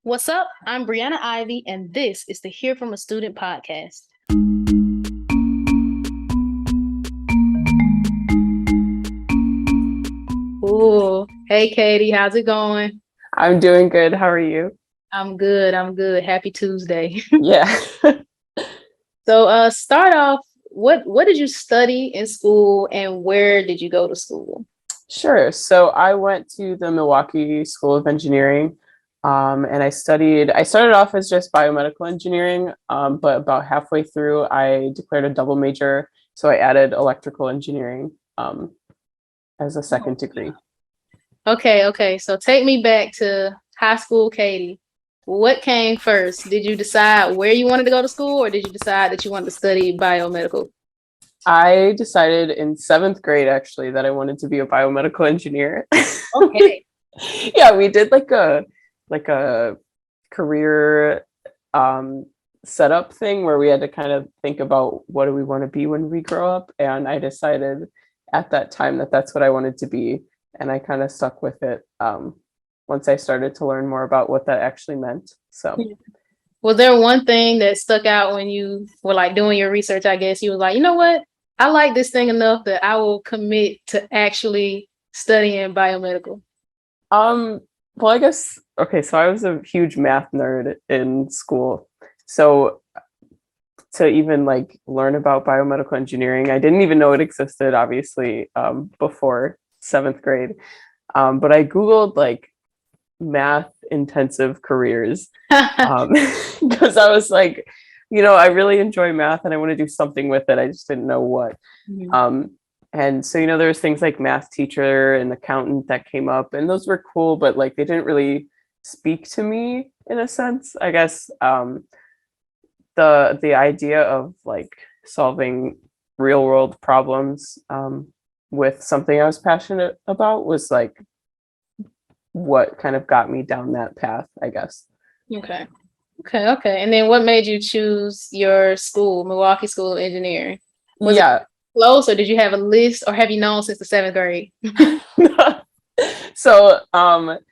What's up? I'm Brianna Ivy, and this is the Hear from a Student podcast. Ooh, hey Katie, how's it going? I'm doing good. How are you? I'm good. I'm good. Happy Tuesday. Yeah. So, start off. What did you study in school, and where did you go to school? Sure. So I went to the Milwaukee School of Engineering, and I started off as just biomedical engineering, but about halfway through, I declared a double major. So I added electrical engineering, as a second degree. Okay. So take me back to high school, Katie. What came first? Did you decide where you wanted to go to school, or did you decide that you wanted to study biomedical? I decided in seventh grade, actually, that I wanted to be a biomedical engineer. Okay. Yeah, we did like a career setup thing where we had to kind of think about what do we want to be when we grow up, and I decided at that time that that's what I wanted to be, and I kind of stuck with it once I started to learn more about what that actually meant. So Was there one thing that stuck out when you were like doing your research? I guess you was like, you know what? I like this thing enough that I will commit to actually studying biomedical. um well, I guess, okay, so I was a huge math nerd in school, so to even like learn about biomedical engineering, I didn't even know it existed, obviously, before seventh grade. But I googled like math intensive careers, because I was like, I really enjoy math and I want to do something with it. I just didn't know what. Mhm. And so, there's things like math teacher and accountant that came up, and those were cool, but like they didn't really speak to me in a sense, I guess. The idea of like solving real world problems, with something I was passionate about was like what kind of got me down that path, I guess. Okay. Okay. And then what made you choose your school, Milwaukee School of Engineering? Was it Yeah. close, or did you have a list, or have you known since the seventh grade? So, let's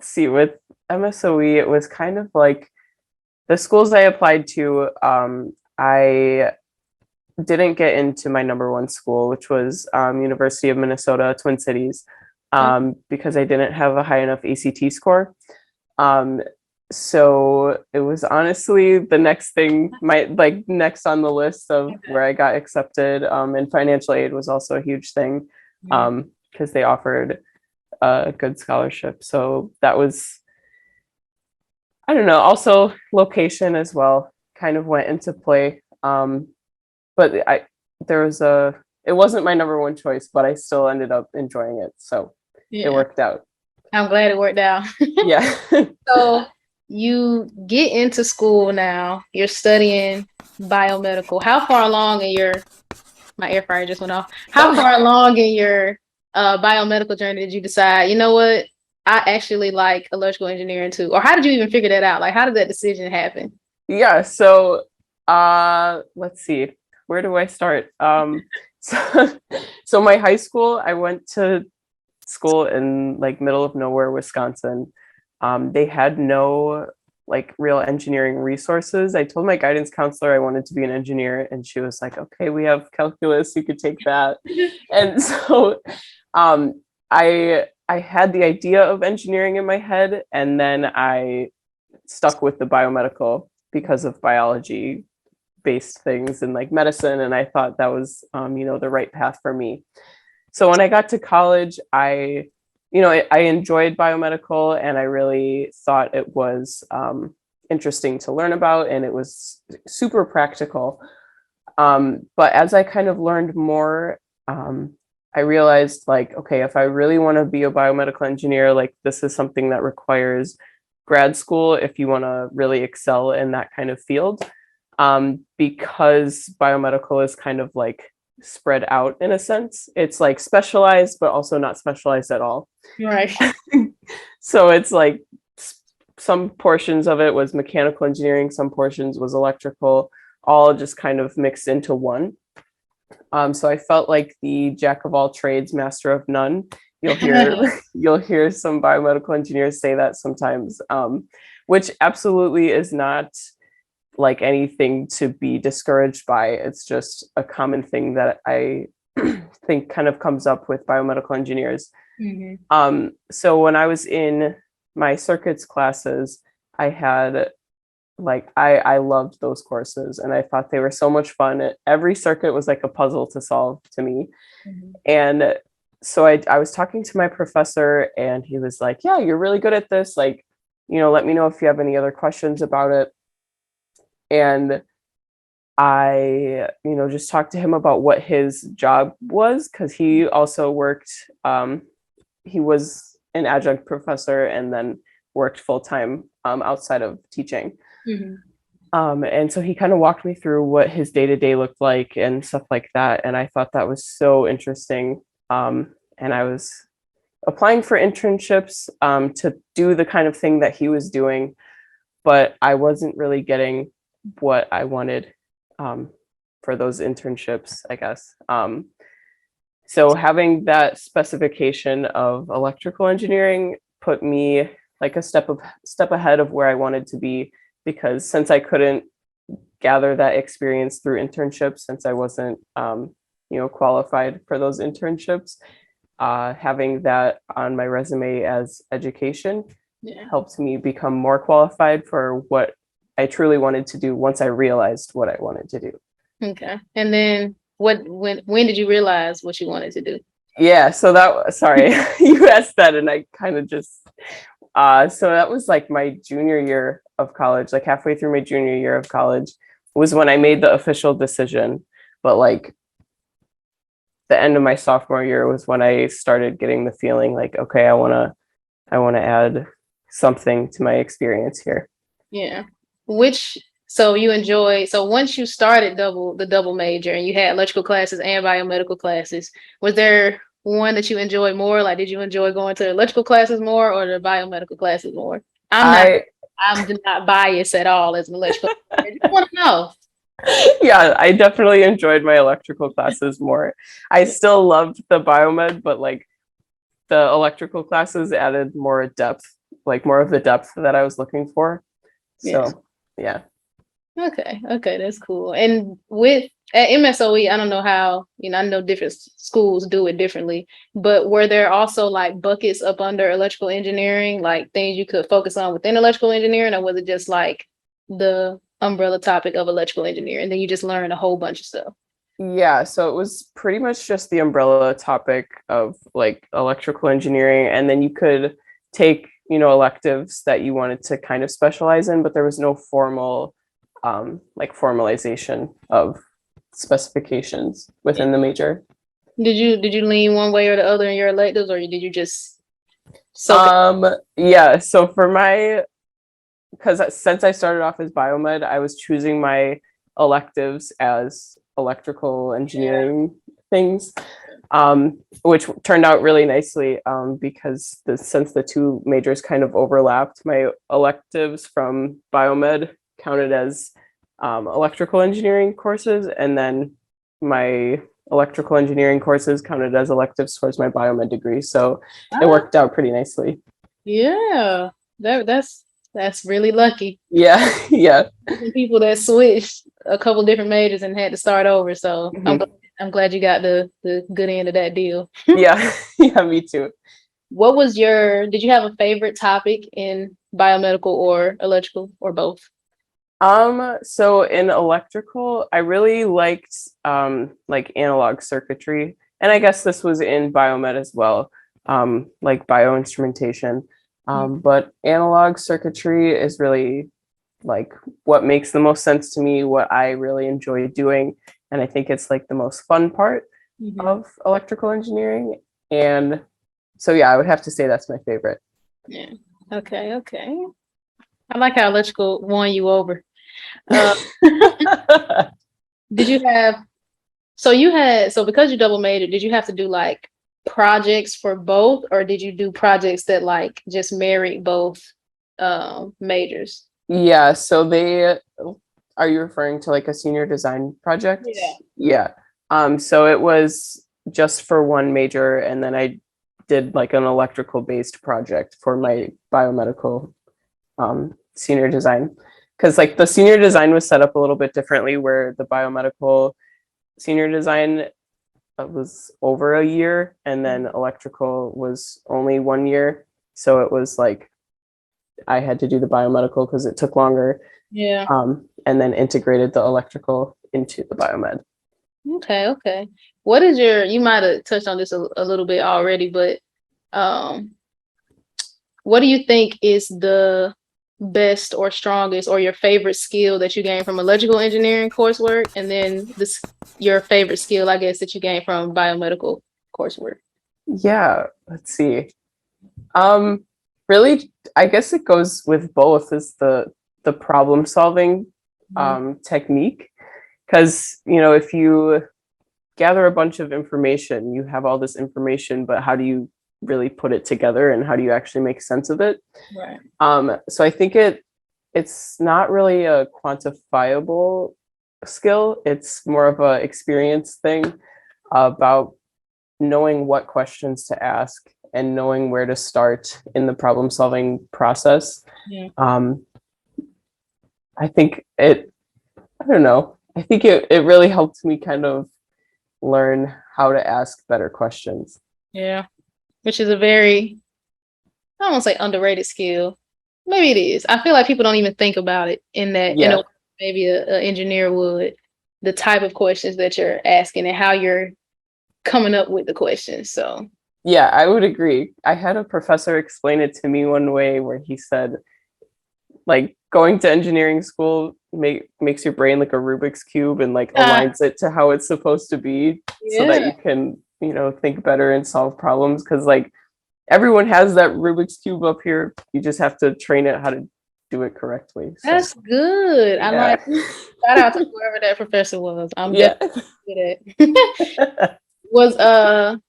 see, with MSOE, it was kind of like the schools I applied to, I didn't get into my number one school, which was University of Minnesota, Twin Cities, because I didn't have a high enough ACT score. Um, so it was honestly the next thing, next on the list of where I got accepted. And financial aid was also a huge thing, because they offered a good scholarship. So that was, I don't know, also location as well kind of went into play. But there was it wasn't my number one choice, but I still ended up enjoying it. So it Yeah, worked out. I'm glad it worked out. Yeah. So you get into school now, you're studying biomedical. How far along in your, my air fryer just went off. How far along in your biomedical journey did you decide, you know what, I actually like electrical engineering too? Or how did you even figure that out? Like, how did that decision happen? Yeah. So let's see. Where do I start? So, so my high school, I went to school in like middle of nowhere, Wisconsin. They had no like real engineering resources. I told my guidance counselor I wanted to be an engineer, and she was like, okay, we have calculus, you could take that. And so I had the idea of engineering in my head, and then I stuck with the biomedical because of biology based things and like medicine, and I thought that was the right path for me. So when I got to college, I enjoyed biomedical, and I really thought it was interesting to learn about, and it was super practical. But as I kind of learned more, I realized like, okay, if I really want to be a biomedical engineer, like this is something that requires grad school if you want to really excel in that kind of field, because biomedical is kind of like spread out in a sense. It's like specialized, but also not specialized at all. Right. So it's like some portions of it was mechanical engineering, some portions was electrical, all just kind of mixed into one. So I felt like the jack of all trades, master of none. You'll hear you'll hear some biomedical engineers say that sometimes. which absolutely is not like anything to be discouraged by. It's just a common thing that I think kind of comes up with biomedical engineers. So when I was in my circuits classes, I had like I loved those courses and I thought they were so much fun. Every circuit was like a puzzle to solve to me. And so I was talking to my professor and he was like, yeah, you're really good at this. Like, let me know if you have any other questions about it. And I, just talked to him about what his job was, because he also worked, he was an adjunct professor and then worked full-time outside of teaching. And so he kind of walked me through what his day-to-day looked like and stuff like that. And I thought that was so interesting. And I was applying for internships to do the kind of thing that he was doing, but I wasn't really getting what I wanted for those internships, I guess. So having that specification of electrical engineering put me like a step ahead of where I wanted to be, because since I couldn't gather that experience through internships, since I wasn't qualified for those internships, having that on my resume as education helped me become more qualified for what I truly wanted to do once I realized what I wanted to do. Okay. And then when did you realize what you wanted to do? Yeah, so sorry, you asked that and I kind of just, so that was like my junior year of college, like halfway through my junior year of college was when I made the official decision. But like the end of my sophomore year was when I started getting the feeling like, okay, I want to add something to my experience here. Yeah. So once you started the double major and you had electrical classes and biomedical classes, was there one that you enjoyed more? Like, did you enjoy going to electrical classes more or the biomedical classes more? I'm not biased at all as an electrical. I just want to know. Yeah, I definitely enjoyed my electrical classes more. I still loved the biomed, but like the electrical classes added more depth, like more of the depth that I was looking for. So, yeah. Okay, that's cool. And at MSOE, I don't know how, I know different schools do it differently, but were there also like buckets up under electrical engineering, like things you could focus on within electrical engineering, or was it just like the umbrella topic of electrical engineering, and then you just learn a whole bunch of stuff? Yeah, so it was pretty much just the umbrella topic of like electrical engineering, and then you could take, electives that you wanted to kind of specialize in, but there was no formal like formalization of specifications within the major. Did you lean one way or the other in your electives, or did you just yeah, so for because since I started off as biomed, I was choosing my electives as electrical engineering things, which turned out really nicely because since the two majors kind of overlapped, my electives from biomed counted as electrical engineering courses, and then my electrical engineering courses counted as electives towards my biomed degree. So it worked out pretty nicely. Yeah, that's really lucky. Yeah, yeah. People that switched a couple different majors and had to start over. So I'm glad you got the good end of that deal. Yeah, yeah, me too. Did you have a favorite topic in biomedical or electrical or both? So in electrical, I really liked like analog circuitry, and I guess this was in biomed as well, like bioinstrumentation. But analog circuitry is really like what makes the most sense to me, what I really enjoy doing, and I think it's like the most fun part of electrical engineering. And so yeah, I would have to say that's my favorite. Yeah. Okay. I like how electrical won you over. Did you have because you double majored, did you have to do like projects for both, or did you do projects that like just married both majors? Yeah, so are you referring to like a senior design project? Yeah. So it was just for one major, and then I did like an electrical based project for my biomedical senior design, because like the senior design was set up a little bit differently, where the biomedical senior design was over a year, and then electrical was only 1 year. So it was like I had to do the biomedical because it took longer. Yeah. And then integrated the electrical into the biomed. Okay. What is you might have touched on this a little bit already, but what do you think is the best or strongest or your favorite skill that you gained from electrical engineering coursework, and then your favorite skill, I guess, that you gained from biomedical coursework? Yeah, let's see. Really, I guess it goes with both, is the problem solving technique. Because, if you gather a bunch of information, you have all this information, but how do you really put it together, and how do you actually make sense of it? Right. So I think it's not really a quantifiable skill. It's more of a experience thing about knowing what questions to ask and knowing where to start in the problem solving process. Yeah. I think I don't know. I think it really helped me kind of learn how to ask better questions. Yeah. Which is a very, I don't want to say underrated skill. Maybe it is. I feel like people don't even think about it in that, Yeah. Maybe an engineer would, the type of questions that you're asking and how you're coming up with the questions. So yeah, I would agree. I had a professor explain it to me one way where he said, like, going to engineering school makes your brain like a Rubik's cube, and like aligns it to how it's supposed to be, so that you can, think better and solve problems. Because like everyone has that Rubik's cube up here. You just have to train it how to do it correctly. So, that's good. yeah. I like shout out to whoever that professor was. I'm definitely good at Was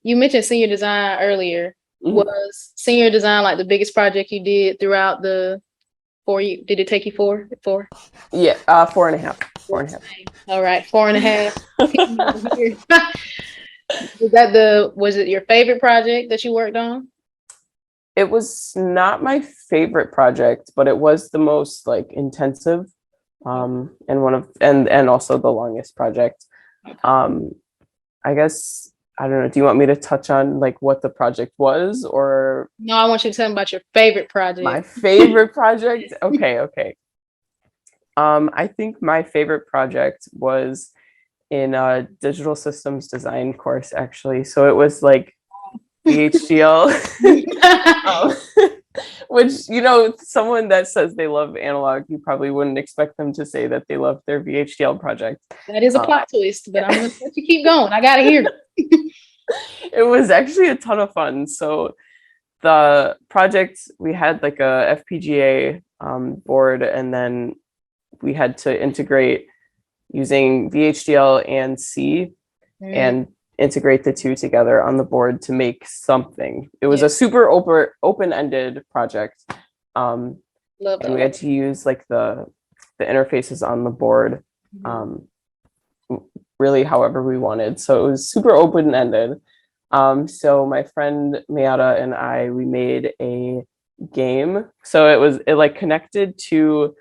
you mentioned senior design earlier. Mhm. Was senior design like the biggest project you did throughout the 4 years? Did it take you four? Yeah, 4.5. 4.5. All right, 4.5. Was it your favorite project that you worked on? It was not my favorite project, but it was the most like intensive, and also the longest project. I guess, I don't know. Do you want me to touch on like what the project was, or? No, I want you to tell me about your favorite project. My favorite project? Okay. I think my favorite project was in a digital systems design course, actually. So it was like VHDL, which, someone that says they love analog, you probably wouldn't expect them to say that they love their VHDL project. That is a plot twist, but I'm going to let you keep going. I got to hear it. It was actually a ton of fun. So the project, we had like a FPGA board, and then we had to integrate using VHDL and C and integrate the two together on the board to make something. It was a super open-ended project. And we had to use like the interfaces on the board really however we wanted. So it was super open-ended. So my friend Mayata and we made a game. So it like connected to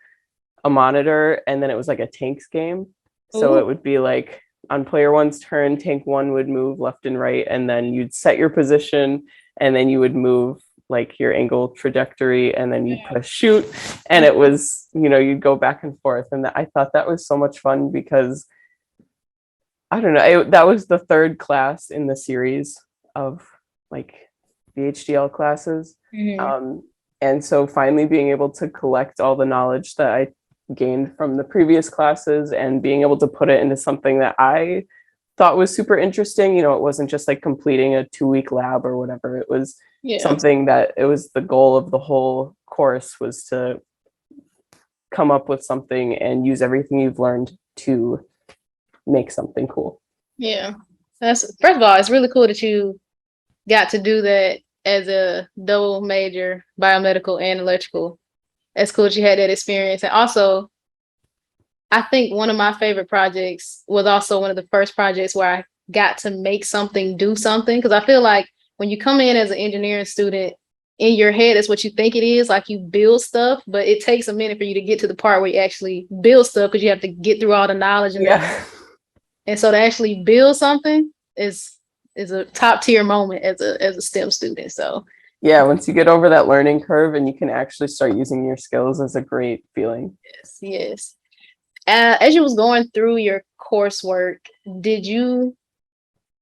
a monitor, and then it was like a tanks game. So it would be like on player one's turn, tank one would move left and right, and then you'd set your position, and then you would move like your angle trajectory, and then you'd push shoot, and it was, you'd go back and forth. And I thought that was so much fun because, I don't know, that was the third class in the series of like VHDL classes. And so finally being able to collect all the knowledge that I gained from the previous classes and being able to put it into something that I thought was super interesting. It wasn't just like completing a 2-week lab or whatever. It was something that it was the goal of the whole course, was to come up with something and use everything you've learned to make something cool. Yeah. First of all, it's really cool that you got to do that as a double major, biomedical and electrical. It's cool that you had that experience. And also, I think one of my favorite projects was also one of the first projects where I got to make something do something. Because I feel like when you come in as an engineering student in your head is what you think it is. Like you build stuff, but it takes a minute for you to get to the part where you actually build stuff because you have to get through all the knowledge and and so to actually build something is a top tier moment as a STEM student. So yeah, once you get over that learning curve and you can actually start using your skills, is a great feeling. yes. As you was going through your coursework, did you,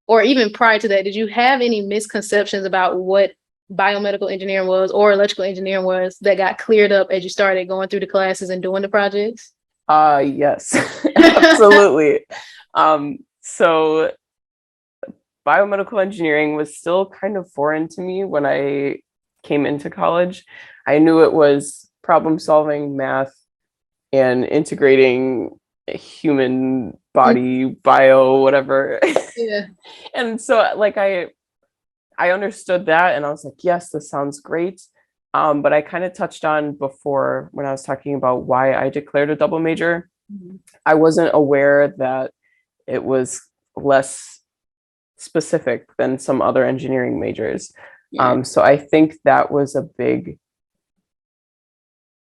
or even prior to that, did you have any misconceptions about what biomedical engineering was or electrical engineering was that got cleared up as you started going through the classes and doing the projects? Yes, absolutely. So biomedical engineering was still kind of foreign to me when I came into college. I knew it was problem solving, math, and integrating human body, bio, whatever. Yeah. And so like I understood that and I was like, yes, this sounds great. But I kind of touched on before when I was talking about why I declared a double major. I wasn't aware that it was less specific than some other engineering majors. So I think that was a big,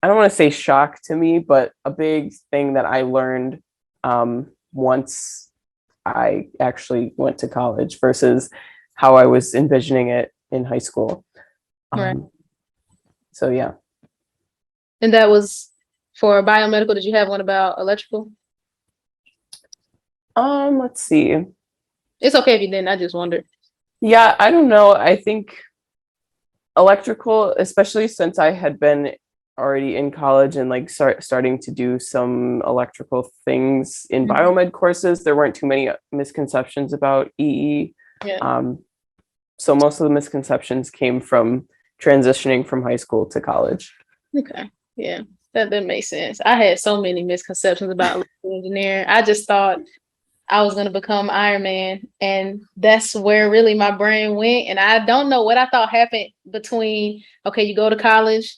I don't want to say shock to me, but a big thing that I learned once I actually went to college versus how I was envisioning it in high school. Right. So yeah. And that was for biomedical. Did you have one about electrical? Let's see. It's okay if you didn't. I just wondered. Yeah, I don't know. I think electrical, especially since I had been already in college and like starting to do some electrical things in biomed courses, there weren't too many misconceptions about EE. So most of the misconceptions came from transitioning from high school to college. Okay. Yeah, that makes sense. I had so many misconceptions about electrical engineering. I just thought I was going to become Iron Man, and that's where really my brain went. And I don't know what I thought happened between, okay, you go to college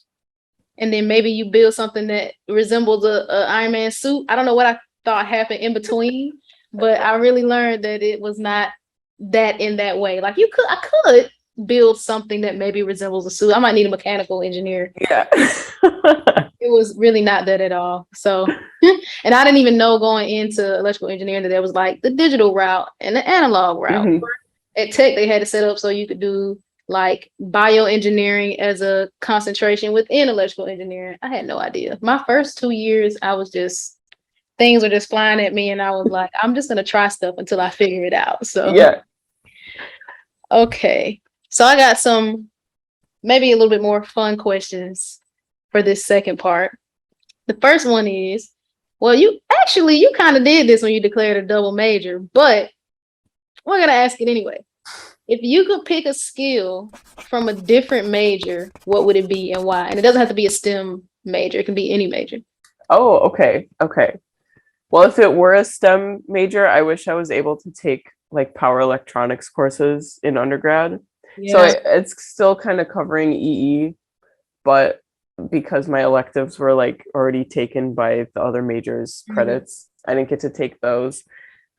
and then maybe you build something that resembles a Iron Man suit. I don't know what I thought happened in between, but I really learned that it was not that in that way. Like I could build something that maybe resembles a suit. I might need a mechanical engineer. Yeah. It was really not that at all. So, and I didn't even know going into electrical engineering that there was like the digital route and the analog route. At Tech, they had it set up so you could do like bioengineering as a concentration within electrical engineering. I had no idea. My first 2 years, I was just, things were just flying at me. And I was like, I'm just going to try stuff until I figure it out. So, yeah. Okay. So I got some, maybe a little bit more fun questions for this second part. The first one is, well, you kind of did this when you declared a double major, but we're going to ask it anyway. If you could pick a skill from a different major, what would it be and why? And it doesn't have to be a STEM major. It can be any major. Oh, okay. Okay. Well, if it were a STEM major, I wish I was able to take like power electronics courses in undergrad. So it's still kind of covering EE, but because my electives were like already taken by the other majors credits, I didn't get to take those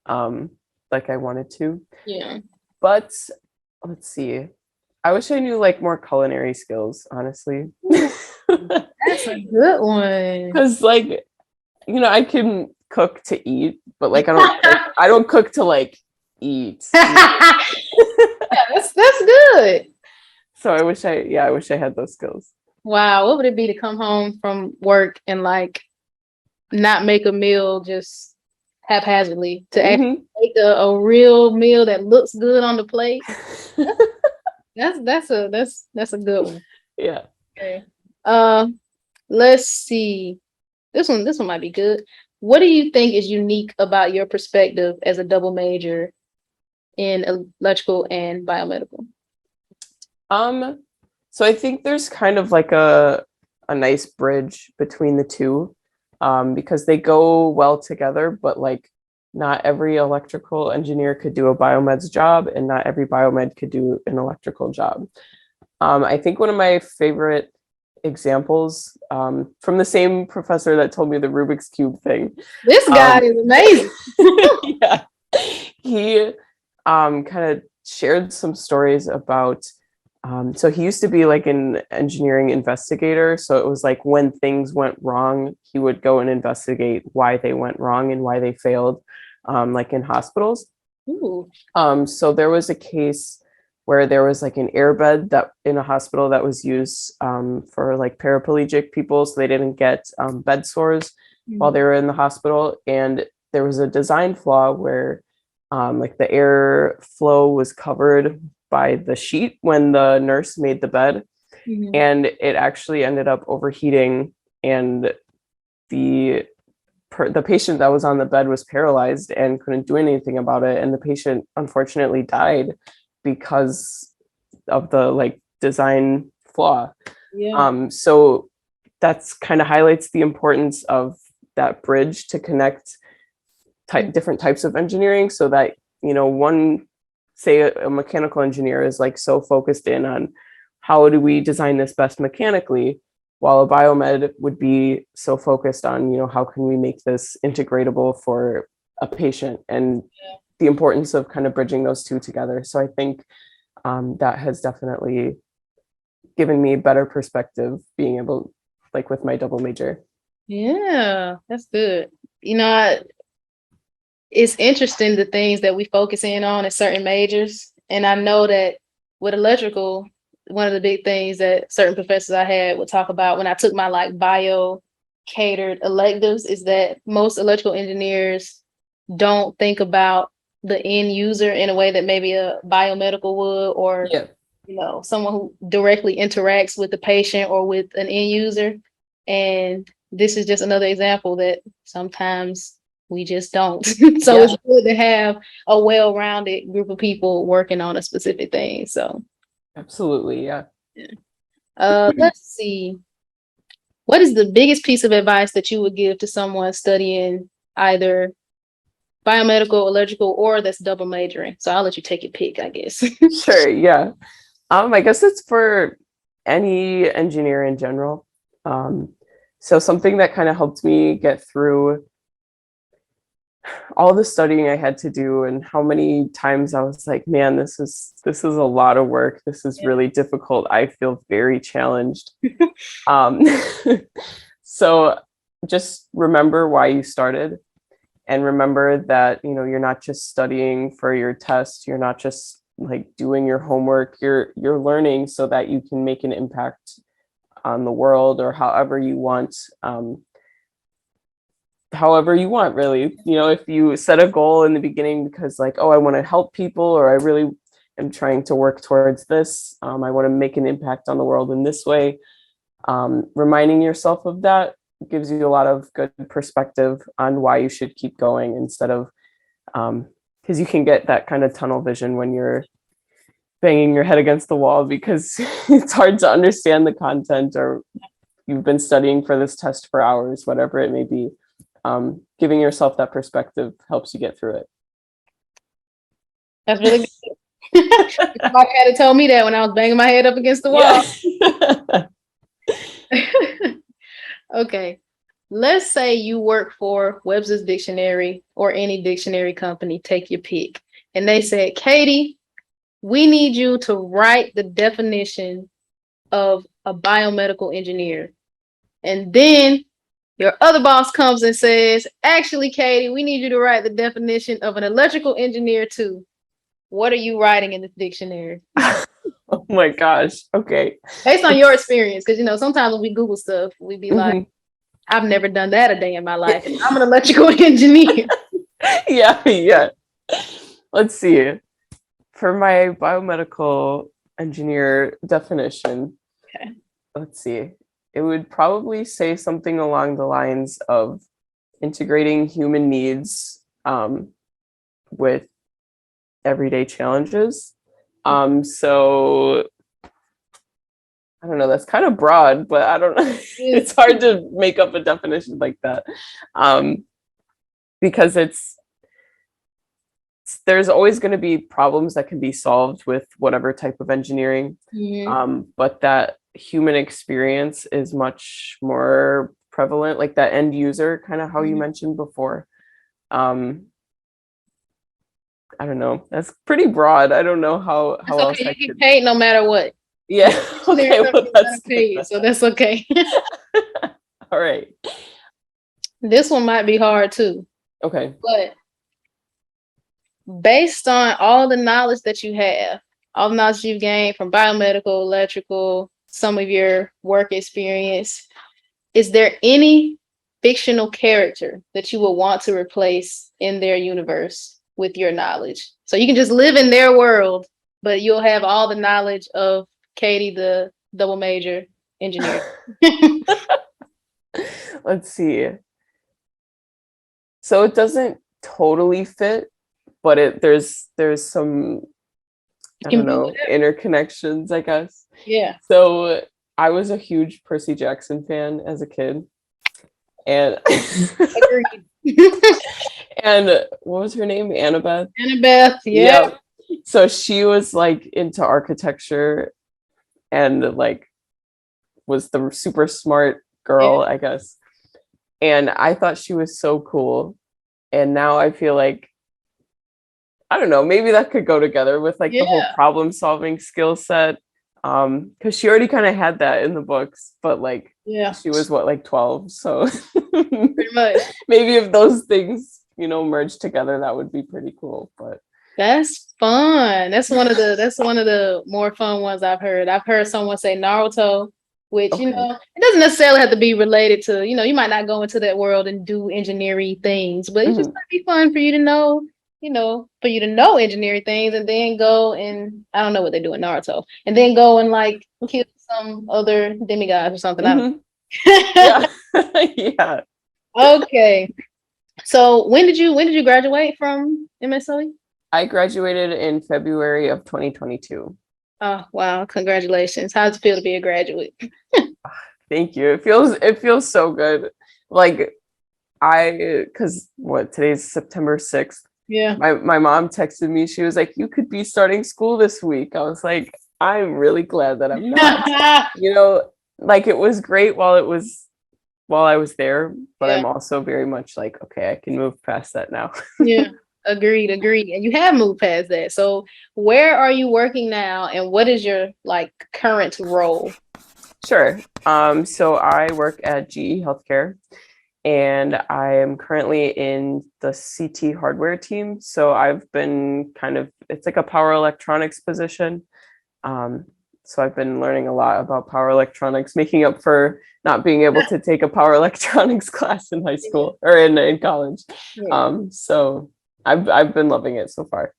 like I wanted to. Yeah. But let's see. I wish I knew like more culinary skills, honestly. That's a good one. Because like, you know, I can cook to eat, but like I don't cook to like eat. Yeah, that's good. So I wish I had those skills. Wow, what would it be to come home from work and like not make a meal just haphazardly, to actually make a real meal that looks good on the plate? That's a good one. Yeah. Okay. Let's see. This one might be good. What do you think is unique about your perspective as a double major in electrical and biomedical? So I think there's kind of like a nice bridge between the two, because they go well together, but like not every electrical engineer could do a biomed's job and not every biomed could do an electrical job. I think one of my favorite examples from the same professor that told me the Rubik's Cube thing. This guy is amazing. Yeah. He kind of shared some stories about So he used to be like an engineering investigator. So it was like when things went wrong, he would go and investigate why they went wrong and why they failed, like in hospitals. Ooh. So there was a case where there was like an airbed that in a hospital that was used for like paraplegic people, so they didn't get bed sores while they were in the hospital. And there was a design flaw where like the air flow was covered by the sheet when the nurse made the bed, and it actually ended up overheating, and the the patient that was on the bed was paralyzed and couldn't do anything about it, and the patient unfortunately died because of the like design flaw. Yeah. So that's kind of highlights the importance of that bridge to connect different types of engineering, so that one, say a mechanical engineer is like so focused in on how do we design this best mechanically, while a biomed would be so focused on how can we make this integratable for a patient, and the importance of kind of bridging those two together. So I think that has definitely given me a better perspective being able, like with my double major. Yeah, that's good. It's interesting the things that we focus in on in certain majors. And I know that with electrical, one of the big things that certain professors I had would talk about when I took my like bio catered electives is that most electrical engineers don't think about the end user in a way that maybe a biomedical would, or someone who directly interacts with the patient or with an end user. And this is just another example that sometimes we just don't. So it's good to have a well-rounded group of people working on a specific thing. So absolutely, yeah. Let's see. What is the biggest piece of advice that you would give to someone studying either biomedical, electrical, or that's double majoring? So I'll let you take your pick, I guess. Sure, yeah. I guess it's for any engineer in general. So something that kind of helped me get through all the studying I had to do, and how many times I was like, man, this is a lot of work. This is really difficult. I feel very challenged. um, so just remember why you started, and remember that you're not just studying for your test. You're not just like doing your homework. You're learning so that you can make an impact on the world, or however you want. However you want, really. If you set a goal in the beginning because like, oh, I want to help people, or I really am trying to work towards this, I want to make an impact on the world in this way, reminding yourself of that gives you a lot of good perspective on why you should keep going, instead of because you can get that kind of tunnel vision when you're banging your head against the wall because it's hard to understand the content, or you've been studying for this test for hours, whatever it may be. Giving yourself that perspective helps you get through it. That's really good. My cat had told me that when I was banging my head up against the wall. Yeah. Okay. Let's say you work for Webster's Dictionary or any dictionary company, take your pick. And they said, Katie, we need you to write the definition of a biomedical engineer. And then your other boss comes and says, actually, Katie, we need you to write the definition of an electrical engineer too. What are you writing in the dictionary? Oh my gosh. Okay. Based on your experience, because sometimes when we Google stuff, we be like, I've never done that a day in my life. I'm an electrical engineer. Yeah. Let's see. For my biomedical engineer definition, let's see. It would probably say something along the lines of integrating human needs with everyday challenges. So I don't know, that's kind of broad, but I don't know. It's hard to make up a definition like that. Because there's always going to be problems that can be solved with whatever type of engineering. But that human experience is much more prevalent, like that end user, kind of how you mentioned before. I don't know. That's pretty broad. I don't know how else okay. You get paid no matter what. Yeah. There's Okay. Well, something that's good. unpaid, so that's okay. All right. This one might be hard too, Okay. but based on all the knowledge that you have, all the knowledge you've gained from biomedical, electrical, some of your work experience, is there any fictional character that you would want to replace in their universe with your knowledge? So you can just live in their world, but you'll have all the knowledge of Katie, the double major engineer. Let's see. So it doesn't totally fit, but there's some, I Can don't be know, whatever. interconnections, I guess. Yeah. So I was a huge Percy Jackson fan as a kid. And Agreed. and what was her name? Annabeth. Annabeth, yeah. Yeah. So she was like into architecture and like was the super smart girl, I guess. And I thought she was so cool. And now I feel like, I don't know, maybe that could go together with like the whole Yeah. problem solving skill set. Because she already kind of had that in the books, but like Yeah. she was what, like 12. So Pretty much. maybe if those things, merge together, that would be pretty cool. But That's fun. That's one of the more fun ones I've heard. I've heard someone say Naruto, which okay. it doesn't necessarily have to be related to, you might not go into that world and do engineering things, but it just might be fun for you to know, for you to know engineering things and then go and I don't know what they do in Naruto, and then go and like kill some other demigods or something. I don't know. Yeah. Yeah. Okay. So when did you graduate from MSOE? I graduated in February of 2022. Oh, wow. Congratulations. How does it feel to be a graduate? Thank you. It feels so good. Like because today's September 6th. Yeah. My mom texted me. She was like, "You could be starting school this week." I was like, "I'm really glad that I'm not." Like it was great while I was there, but Yeah. I'm also very much like, okay, I can move past that now. Yeah. Agreed. And you have moved past that. So where are you working now and what is your like current role? Sure. So I work at GE Healthcare and I am currently in the CT hardware team. So I've been it's like a power electronics position. So I've been learning a lot about power electronics, making up for not being able to take a power electronics class in high school or in college. Yeah. So I've been loving it so far.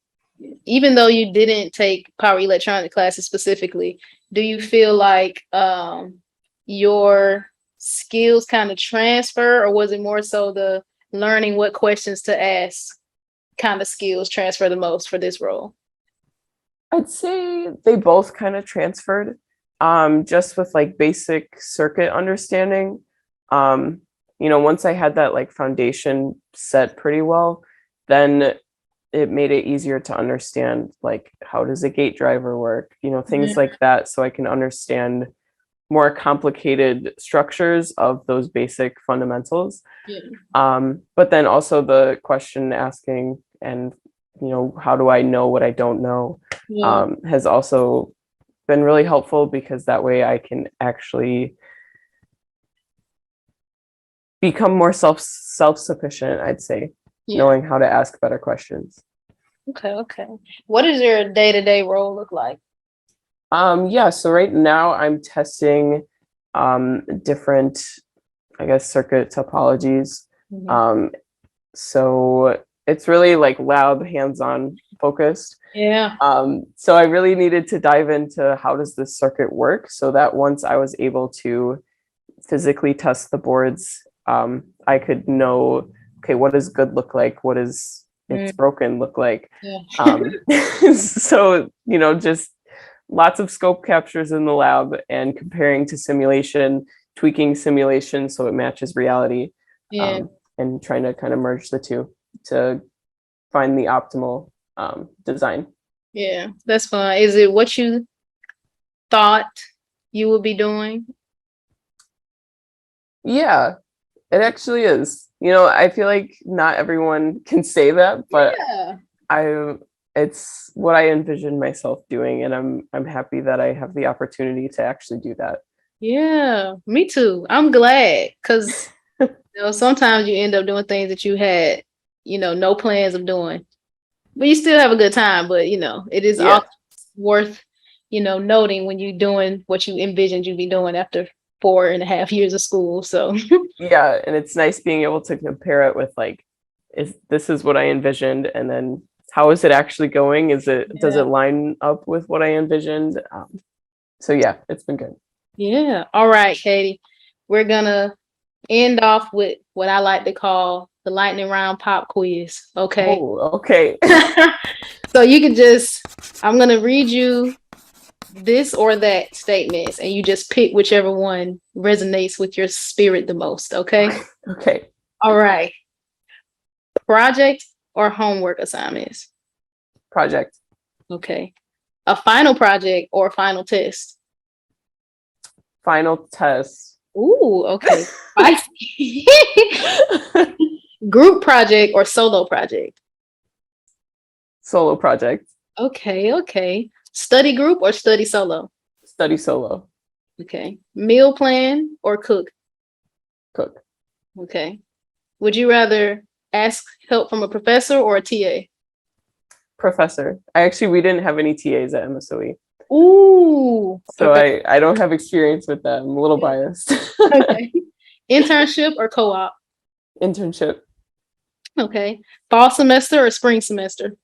Even though you didn't take power electronic classes specifically, do you feel like your skills kind of transfer, or was it more so the learning what questions to ask kind of skills transfer the most for this role? I'd say they both kind of transferred, just with like basic circuit understanding. Once I had that like foundation set pretty well, then it made it easier to understand like how does a gate driver work, things like that, so I can understand more complicated structures of those basic fundamentals. But then also the question asking and how do I know what I don't know has also been really helpful because that way I can actually become more self-sufficient, I'd say, knowing how to ask better questions. Okay. What does your day-to-day role look like? So right now I'm testing different, I guess, circuit topologies. So it's really like lab hands-on focused. Yeah. So I really needed to dive into how does this circuit work so that once I was able to physically test the boards, I could know, okay, what does good look like? What does it's broken look like? So, just lots of scope captures in the lab and comparing to simulation, tweaking simulation so it matches reality, and trying to kind of merge the two to find the optimal design. Yeah, that's fun. Is it what you thought you would be doing? Yeah, it actually is. I feel like not everyone can say that, but it's what I envisioned myself doing, and I'm happy that I have the opportunity to actually do that. Yeah, me too. I'm glad because sometimes you end up doing things that you had, no plans of doing, but you still have a good time. But it is Yeah. also worth, noting when you're doing what you envisioned you'd be doing after 4.5 years of school. So Yeah, and it's nice being able to compare it with like, is this is what I envisioned, and then how is it actually going? Does it line up with what I envisioned? So yeah, it's been good. Yeah. All right, Katie. We're gonna end off with what I like to call the lightning round pop quiz. Okay. Oh, okay. So I'm gonna read you this or that statements, and you just pick whichever one resonates with your spirit the most. Okay. Okay. All right. Project or homework assignments? Project. Okay. A final project or final test? Final test. Ooh, okay. Group project or solo project? Solo project. Okay, okay. Study group or study solo? Study solo. Okay. Meal plan or cook? Cook. Okay. Would you rather ask help from a professor or a TA? Professor. We didn't have any TAs at MSOE. Ooh. So okay. I don't have experience with that. I'm a little biased. Okay. Internship or co-op? Internship. Okay. Fall semester or spring semester?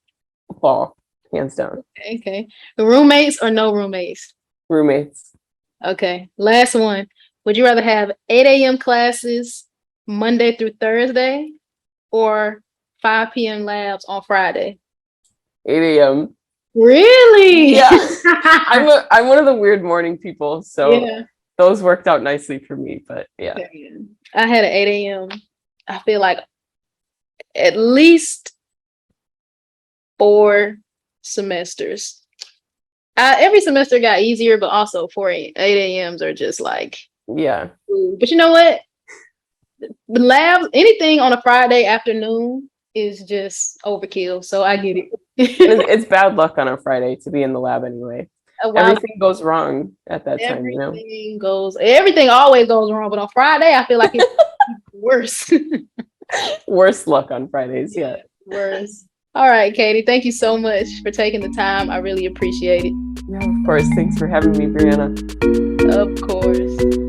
Fall. Hands down. Okay. Roommates or no roommates? Roommates. Okay. Last one. Would you rather have 8 a.m. classes Monday through Thursday or 5 p.m. labs on Friday? 8 a.m. Really? Yeah. I'm one of the weird morning people, so Yeah. those worked out nicely for me. But yeah. I had an 8 a.m. I feel like at least 4 semesters. Every semester got easier, but also 8 a.m.s are just like, Yeah. ooh. But you know what? The labs, anything on a Friday afternoon is just overkill. So I get it. It's bad luck on a Friday to be in the lab anyway. Everything goes wrong at that time, Everything always goes wrong, but on Friday I feel like it's worse. Worse luck on Fridays. Yeah. Worse. All right, Katie, thank you so much for taking the time. I really appreciate it. Yeah, of course. Thanks for having me, Brianna. Of course.